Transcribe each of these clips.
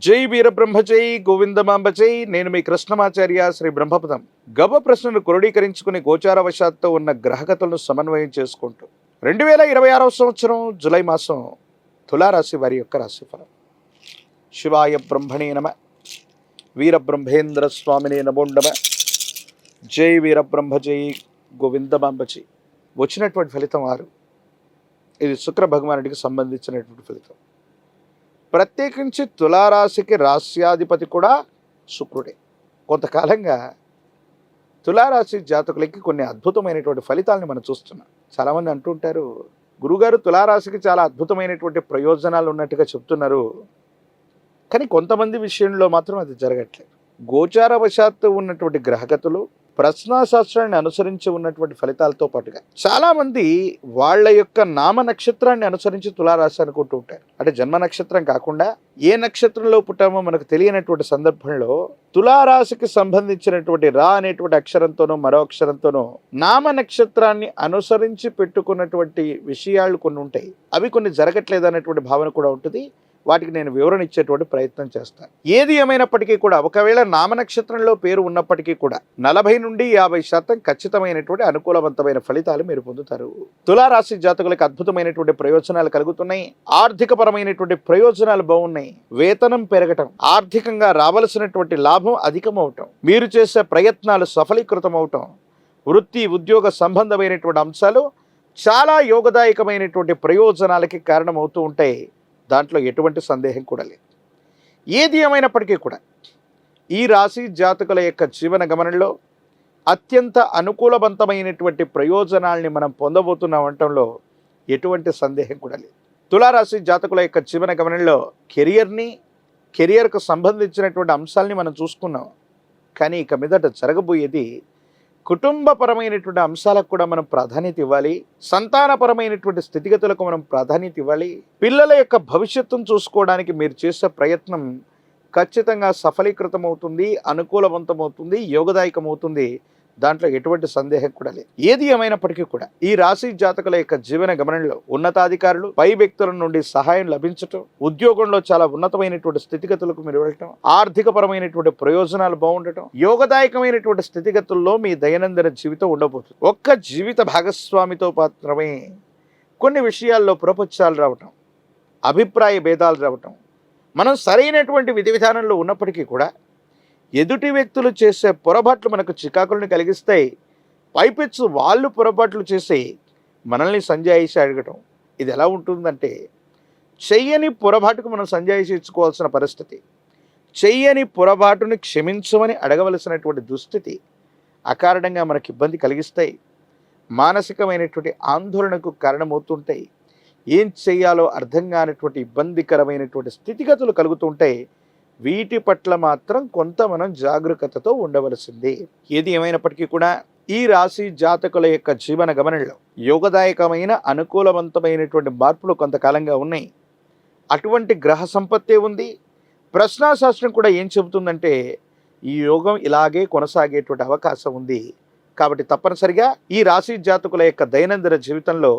జై వీరబ్రహ్మ జై గోవిందమాంబ జై. నేను మీ కృష్ణమాచార్య శ్రీ బ్రహ్మపదం. గవ ప్రశ్నను క్రోడీకరించుకుని గోచారవశాత్తు ఉన్న గ్రహగతులను సమన్వయం చేసుకుంటూ 2026 సంవత్సరం జూలై మాసం తులారాశి వారి యొక్క రాశిఫలం. శివాయ బ్రహ్మణే నమ. వీరబ్రహ్మేంద్ర స్వామినే నమో నమ. జై వీరబ్రహ్మ జై గోవిందమాంబ జై. వచ్చినటువంటి ఫలితం 6. ఇది శుక్ర భగవానుడికి సంబంధించినటువంటి ఫలితం. ప్రత్యేకించి తులారాశికి రాశ్యాధిపతి కూడా శుక్రుడే. కొంతకాలంగా తులారాశి జాతకులకి కొన్ని అద్భుతమైనటువంటి ఫలితాలను మనం చూస్తున్నాం. చాలామంది అంటుంటారు, గురుగారు తులారాశికి చాలా అద్భుతమైనటువంటి ప్రయోజనాలు ఉన్నట్టుగా చెప్తున్నారు, కానీ కొంతమంది విషయంలో మాత్రం అది జరగట్లేదు. గోచారవశాత్తు ఉన్నటువంటి గ్రహగతులు ప్రశ్నాశాస్త్రాన్ని అనుసరించి ఉన్నటువంటి ఫలితాలతో పాటుగా చాలామంది వాళ్ళ యొక్క నామ నక్షత్రాన్ని అనుసరించి తులారాశి అనుకుంటూ ఉంటారు. అంటే జన్మ నక్షత్రం కాకుండా ఏ నక్షత్రంలో పుట్టామో మనకు తెలియనటువంటి సందర్భంలో తులారాశికి సంబంధించినటువంటి రా అనేటువంటి అక్షరంతోనో మరో అక్షరంతోనో నామ నక్షత్రాన్ని అనుసరించి పెట్టుకున్నటువంటి విషయాలు కొన్ని ఉంటాయి. అవి కొన్ని జరగట్లేదు అనేటువంటి భావన కూడా ఉంటుంది. వాటికి నేను వివరణ ఇచ్చేటువంటి ప్రయత్నం చేస్తాను. ఏది ఏమైనప్పటికీ కూడా ఒకవేళ నామనక్షత్రంలో పేరు ఉన్నప్పటికీ కూడా 40 నుండి 50% ఖచ్చితమైనటువంటి అనుకూలవంతమైన ఫలితాలు మీరు పొందుతారు. తులారాశి జాతకులకు అద్భుతమైనటువంటి ప్రయోజనాలు కలుగుతున్నాయి. ఆర్థికపరమైనటువంటి ప్రయోజనాలు బాగున్నాయి. వేతనం పెరగటం, ఆర్థికంగా రావలసినటువంటి లాభం అధికమవటం, మీరు చేసే ప్రయత్నాలు సఫలీకృతం అవటం, వృత్తి ఉద్యోగ సంబంధమైనటువంటి అంశాలు చాలా యోగదాయకమైనటువంటి ప్రయోజనాలకి కారణమవుతూ ఉంటాయి. దాంట్లో ఎటువంటి సందేహం కూడా లేదు. ఏది ఏమైనప్పటికీ కూడా ఈ రాశి జాతకుల యొక్క జీవన గమనంలో అత్యంత అనుకూలవంతమైనటువంటి ప్రయోజనాల్ని మనం పొందబోతున్నాం అనటంలో ఎటువంటి సందేహం కూడా లేదు. తులారాశి జాతకుల యొక్క జీవన గమనంలో కెరియర్కు సంబంధించినటువంటి అంశాలని మనం చూసుకున్నాం. కానీ ఇక మీదట జరగబోయేది కుటుంబపరమైనటువంటి అంశాలకు కూడా మనం ప్రాధాన్యత ఇవ్వాలి. సంతానపరమైనటువంటి స్థితిగతులకు మనం ప్రాధాన్యత ఇవ్వాలి. పిల్లల యొక్క భవిష్యత్తును చూసుకోవడానికి మీరు చేసే ప్రయత్నం ఖచ్చితంగా సఫలీకృతం అవుతుంది, అనుకూలవంతమవుతుంది, యోగదాయకమవుతుంది. దాంట్లో ఎటువంటి సందేహం కూడా లేదు. ఏది ఏమైనప్పటికీ కూడా ఈ రాశి జాతకుల యొక్క జీవన గమనంలో ఉన్నతాధికారులు, పై వ్యక్తుల నుండి సహాయం లభించటం, ఉద్యోగంలో చాలా ఉన్నతమైనటువంటి స్థితిగతులకు మీరు వెళ్ళటం, ఆర్థికపరమైనటువంటి ప్రయోజనాలు బాగుండటం, యోగదాయకమైనటువంటి స్థితిగతుల్లో మీ దైనందిన జీవితం ఉండబోతుంది. ఒక్క జీవిత భాగస్వామితో మాత్రమే కొన్ని విషయాల్లో పురపచ్చాలు రావటం, అభిప్రాయ భేదాలు రావటం, మనం సరైనటువంటి విధి విధానంలో ఉన్నప్పటికీ కూడా ఎదుటి వ్యక్తులు చేసే పొరపాట్లు మనకు చికాకులను కలిగిస్తాయి. పైపెచ్చు వాళ్ళు పొరపాట్లు చేసి మనల్ని సంజాయిషి అడగటం. ఇది ఎలా ఉంటుందంటే, చెయ్యని పొరపాటుకు మనం సంజాయిషి ఇచ్చుకోవాల్సిన పరిస్థితి, చెయ్యని పొరపాటుని క్షమించమని అడగవలసినటువంటి దుస్థితి అకారణంగా మనకి ఇబ్బంది కలిగిస్తాయి. మానసికమైనటువంటి ఆందోళనకు కారణమవుతుంటాయి. ఏం చెయ్యాలో అర్థం కానిటువంటి ఇబ్బందికరమైనటువంటి స్థితిగతులు కలుగుతుంటాయి. వీటి పట్ల మాత్రం కొంత మనం జాగరూకతతో ఉండవలసింది. ఏది ఏమైనప్పటికీ కూడా ఈ రాశి జాతకుల యొక్క జీవన గమనంలో యోగదాయకమైన అనుకూలవంతమైనటువంటి మార్పులు కొంతకాలంగా ఉన్నాయి. అటువంటి గ్రహ సంపత్తే ఉంది. ప్రశ్నాశాస్త్రం కూడా ఏం చెబుతుందంటే, ఈ యోగం ఇలాగే కొనసాగేటువంటి అవకాశం ఉంది. కాబట్టి తప్పనిసరిగా ఈ రాశి జాతకుల యొక్క దైనందిన జీవితంలో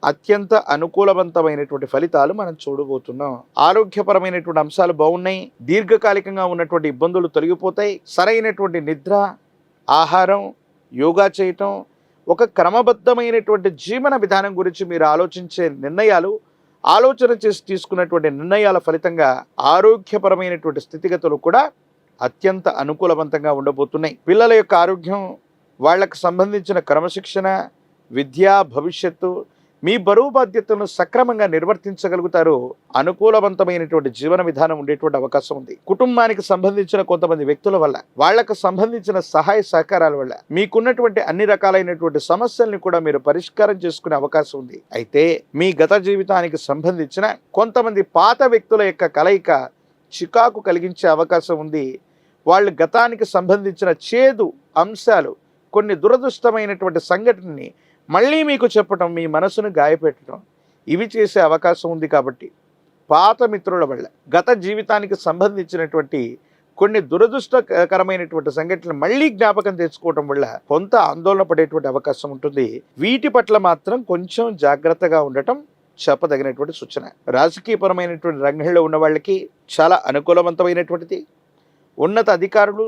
అత్యంత అనుకూలవంతమైనటువంటి ఫలితాలు మనం చూడబోతున్నాం. ఆరోగ్యపరమైనటువంటి అంశాలు బాగున్నాయి. దీర్ఘకాలికంగా ఉన్నటువంటి ఇబ్బందులు తొలగిపోతాయి. సరైనటువంటి నిద్ర, ఆహారం, యోగా చేయటం, ఒక క్రమబద్ధమైనటువంటి జీవన విధానం గురించి మీరు ఆలోచించే నిర్ణయాలు, ఆలోచన చేసి తీసుకున్నటువంటి నిర్ణయాల ఫలితంగా ఆరోగ్యపరమైనటువంటి స్థితిగతులు కూడా అత్యంత అనుకూలవంతంగా ఉండబోతున్నాయి. పిల్లల యొక్క ఆరోగ్యం, వాళ్లకు సంబంధించిన క్రమశిక్షణ, విద్య, భవిష్యత్తు, మీ బరువు బాధ్యతలను సక్రమంగా నిర్వర్తించగలుగుతారు. అనుకూలవంతమైనటువంటి జీవన విధానం ఉండేటువంటి అవకాశం ఉంది. కుటుంబానికి సంబంధించిన కొంతమంది వ్యక్తుల వల్ల, వాళ్లకు సంబంధించిన సహాయ సహకారాల వల్ల మీకున్నటువంటి అన్ని రకాలైనటువంటి సమస్యల్ని కూడా మీరు పరిష్కారం చేసుకునే అవకాశం ఉంది. అయితే మీ గత జీవితానికి సంబంధించిన కొంతమంది పాత వ్యక్తుల యొక్క కలయిక చికాకు కలిగించే అవకాశం ఉంది. వాళ్ళు గతానికి సంబంధించిన చేదు అంశాలు, కొన్ని దురదృష్టమైనటువంటి సంఘటనని మళ్ళీ మీకు చెప్పటం, మీ మనసును గాయపెట్టడం, ఇవి చేసే అవకాశం ఉంది. కాబట్టి పాత మిత్రుల వల్ల గత జీవితానికి సంబంధించినటువంటి కొన్ని దురదృష్టకరమైనటువంటి సంఘటనలు మళ్ళీ జ్ఞాపకం తెచ్చుకోవటం వల్ల కొంత ఆందోళన పడేటువంటి అవకాశం ఉంటుంది. వీటి పట్ల మాత్రం కొంచెం జాగ్రత్తగా ఉండటం చెప్పదగినటువంటి సూచన. రాజకీయపరమైనటువంటి రంగంలో ఉన్న వాళ్ళకి చాలా అనుకూలవంతమైనటువంటిది. ఉన్నత అధికారులు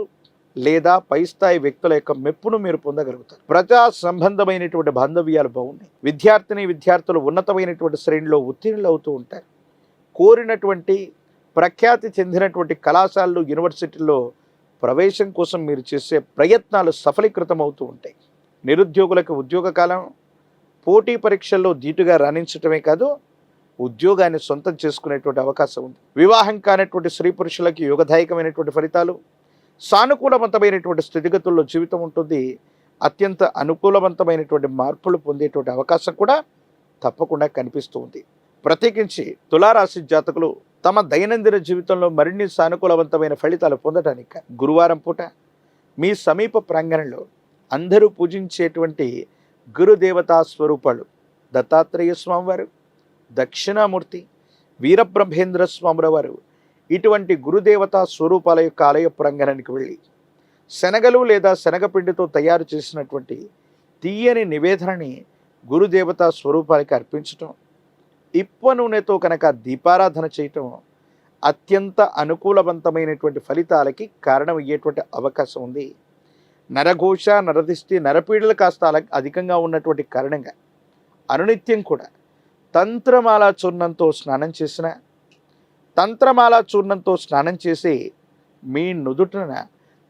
లేదా పై స్థాయి వ్యక్తుల యొక్క మెప్పును మీరు పొందగలుగుతారు. ప్రజా సంబంధమైనటువంటి బాంధవ్యాలు బాగున్నాయి. విద్యార్థులు ఉన్నతమైనటువంటి శ్రేణిలో ఉత్తీర్ణులు అవుతూ ఉంటారు. కోరినటువంటి ప్రఖ్యాతి చెందినటువంటి కళాశాలలు, యూనివర్సిటీల్లో ప్రవేశం కోసం మీరు చేసే ప్రయత్నాలు సఫలీకృతం అవుతూ ఉంటాయి. నిరుద్యోగులకు ఉద్యోగ కాలం, పోటీ పరీక్షల్లో ధీటుగా రాణించటమే కాదు, ఉద్యోగాన్ని సొంతం చేసుకునేటువంటి అవకాశం ఉంది. వివాహం కానటువంటి స్త్రీ పురుషులకి యోగదాయకమైనటువంటి ఫలితాలు, సానుకూలవంతమైనటువంటి స్థితిగతుల్లో జీవితం ఉంటుంది. అత్యంత అనుకూలవంతమైనటువంటి మార్పులు పొందేటువంటి అవకాశం కూడా తప్పకుండా కనిపిస్తూ ఉంది. ప్రత్యేకించి తులారాశి జాతకులు తమ దైనందిన జీవితంలో మరిన్ని సానుకూలవంతమైన ఫలితాలు పొందడానికి గురువారం పూట మీ సమీప ప్రాంగణంలో అందరూ పూజించేటువంటి గురుదేవతా స్వరూపాలు దత్తాత్రేయ స్వామివారు, దక్షిణామూర్తి, వీరబ్రహ్మేంద్ర స్వాముల వారు ఇటువంటి గురుదేవతా స్వరూపాల యొక్క ఆలయ ప్రాంగణానికి వెళ్ళి శనగలు లేదా శనగపిండితో తయారు చేసినటువంటి తీయని నివేదనని గురుదేవతా స్వరూపాలకి అర్పించటం, ఇప్ప నూనెతో కనుక దీపారాధన చేయటం అత్యంత అనుకూలవంతమైనటువంటి ఫలితాలకి కారణమయ్యేటువంటి అవకాశం ఉంది. నరఘోష, నరదిష్టి, నరపీడలు కాస్త అధికంగా ఉన్నటువంటి కారణంగా అనునిత్యం కూడా తంత్రమాలా చూర్ణంతో స్నానం చేసి మీ నుదుటిన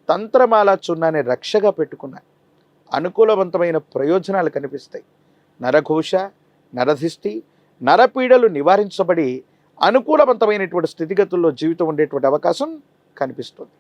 తంత్రమాలా చూర్ణాన్ని రక్షగా పెట్టుకున్న అనుకూలవంతమైన ప్రయోజనాలు కనిపిస్తాయి. నరఘోష, నరదిష్టి, నరపీడలు నివారించబడి అనుకూలవంతమైనటువంటి స్థితిగతుల్లో జీవితం ఉండేటువంటి అవకాశం కనిపిస్తుంది.